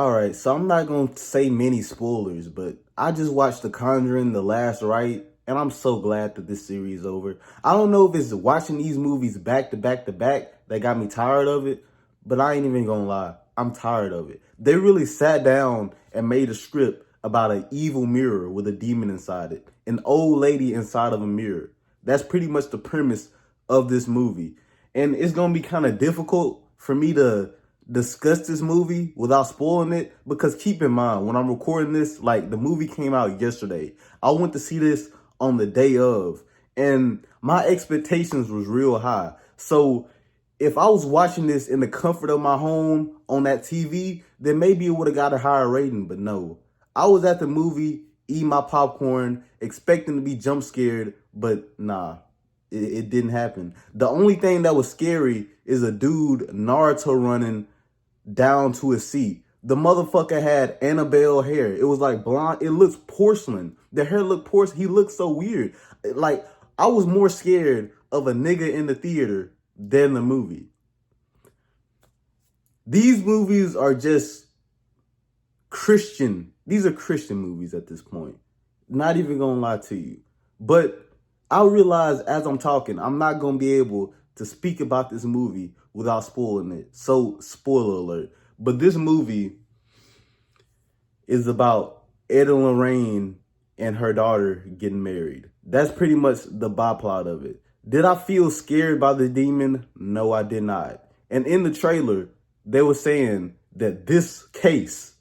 All right, so I'm not going to say many spoilers, but I just watched The Conjuring, The Last Rite, and I'm so glad that this series is over. I don't know if it's watching these movies back to back to back that got me tired of it, but I ain't even going to lie. I'm tired of it. They really sat down and made a script about an evil mirror with a demon inside it, an old lady inside of a mirror. That's pretty much the premise of this movie. And it's going to be kind of difficult for me to discuss this movie without spoiling it, because keep in mind, when I'm recording this, like, the movie came out yesterday. I went to see this on the day of, and my expectations was real high. So if I was watching this in the comfort of my home on that TV, then maybe it would have got a higher rating. But no, I was at the movie eating my popcorn, expecting to be jump scared, but nah, it didn't happen. The only thing that was scary is a dude Naruto running down to his seat. The motherfucker had Annabelle hair. It was like blonde. It looks porcelain. The hair looked porcelain. He looked so weird. Like, I was more scared of a nigga in the theater than the movie. These movies are just Christian. These are Christian movies at this point. Not even gonna lie to you. But I realize as I'm talking, I'm not gonna be able to speak about this movie without spoiling it. So, spoiler alert. But this movie is about Ed and Lorraine and her daughter getting married. That's pretty much the byplot of it. Did I feel scared by the demon? No, I did not. And in the trailer, they were saying that this case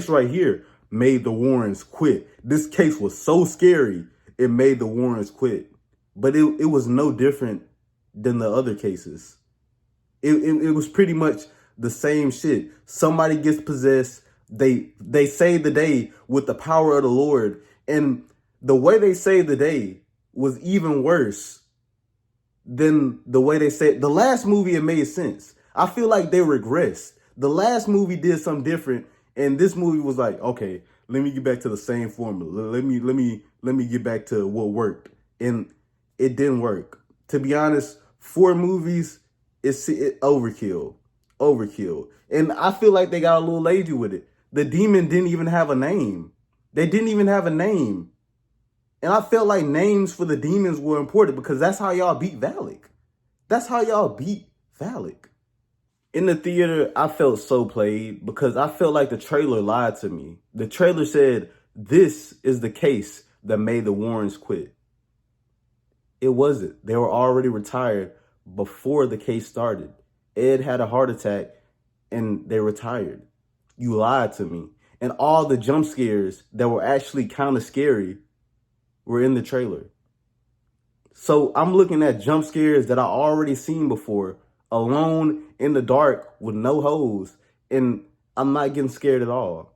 right here made the Warrens quit. This case was so scary, it made the Warrens quit. But it was no different than the other cases. It was pretty much the same shit. Somebody gets possessed. They save the day with the power of the Lord. And the way they saved the day was even worse than the way they said. The last movie, it made sense. I feel like they regressed. The last movie did something different, and this movie was like, okay, let me get back to the same formula. Let me get back to what worked. And it didn't work. To be honest, 4 movies, it's overkill. Overkill. And I feel like they got a little lazy with it. The demon didn't even have a name. They didn't even have a name. And I felt like names for the demons were important, because that's how y'all beat Valak. That's how y'all beat Valak. In the theater, I felt so played because I felt like the trailer lied to me. The trailer said, this is the case that made the Warrens quit. It wasn't. They were already retired before the case started. Ed had a heart attack and they retired. You lied to me. And all the jump scares that were actually kind of scary were in the trailer. So I'm looking at jump scares that I already seen before, alone in the dark with no hose, and I'm not getting scared at all.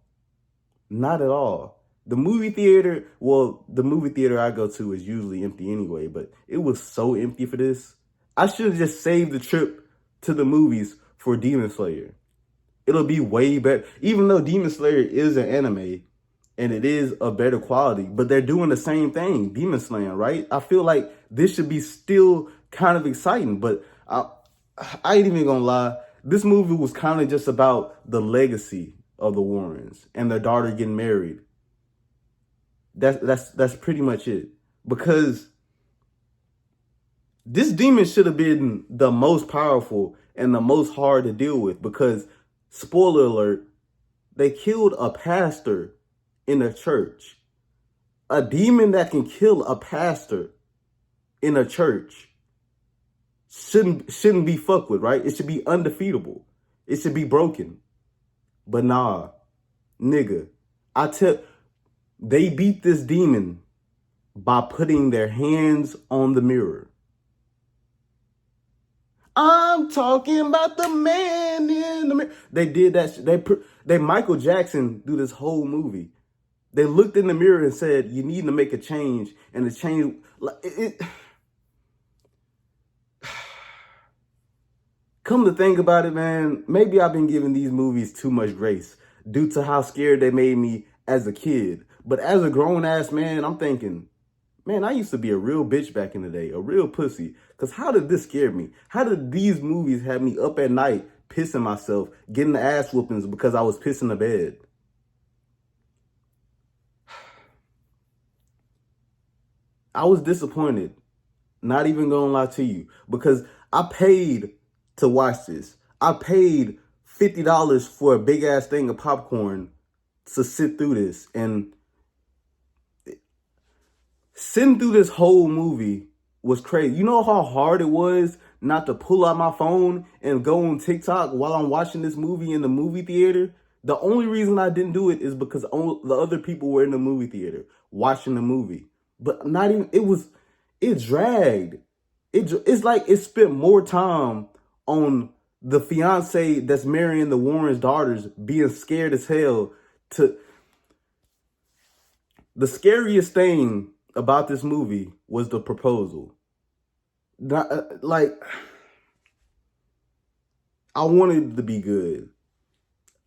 Not at all. The movie theater I go to is usually empty anyway, but it was so empty for this. I should have just saved the trip to the movies for Demon Slayer. It'll be way better. Even though Demon Slayer is an anime and it is a better quality, but they're doing the same thing, Demon Slaying, right? I feel like this should be still kind of exciting, but I ain't even gonna lie. This movie was kind of just about the legacy of the Warrens and their daughter getting married. That's pretty much it. Because this demon should have been the most powerful and the most hard to deal with, because, spoiler alert, they killed a pastor in a church. A demon that can kill a pastor in a church shouldn't be fucked with, right? It should be undefeatable. It should be broken. But nah, nigga, they beat this demon by putting their hands on the mirror. I'm talking about the man in the mirror. They did that. They Michael Jackson do this whole movie. They looked in the mirror and said, "You need to make a change," and the change, Come to think about it, man, maybe I've been giving these movies too much grace due to how scared they made me as a kid. But as a grown-ass man, I'm thinking, man, I used to be a real bitch back in the day, a real pussy. Because how did this scare me? How did these movies have me up at night pissing myself, getting the ass whoopings because I was pissing the bed. I was disappointed. Not even gonna lie to you, because I paid to watch this. I paid $50 for a big ass thing of popcorn to sit through this, and sitting through this whole movie was crazy. You know how hard it was not to pull out my phone and go on TikTok while I'm watching this movie in the movie theater? The only reason I didn't do it is because the other people were in the movie theater watching the movie. But not even, it dragged. It's like it spent more time on the fiance that's marrying the Warren's daughters being scared as hell. To the scariest thing about this movie was the proposal. Like, I wanted it to be good.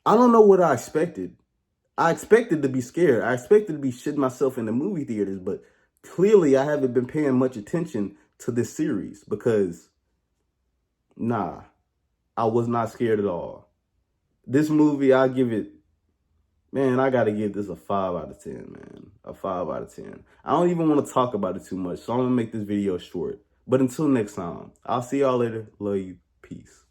I don't know what I expected. I expected to be scared. I expected to be shitting myself in the movie theaters, but clearly I haven't been paying much attention to this series because, nah, I was not scared at all. This movie, I give it, man, I got to give this a 5 out of 10, man. A 5 out of 10. I don't even want to talk about it too much, so I'm going to make this video short. But until next time, I'll see y'all later. Love you. Peace.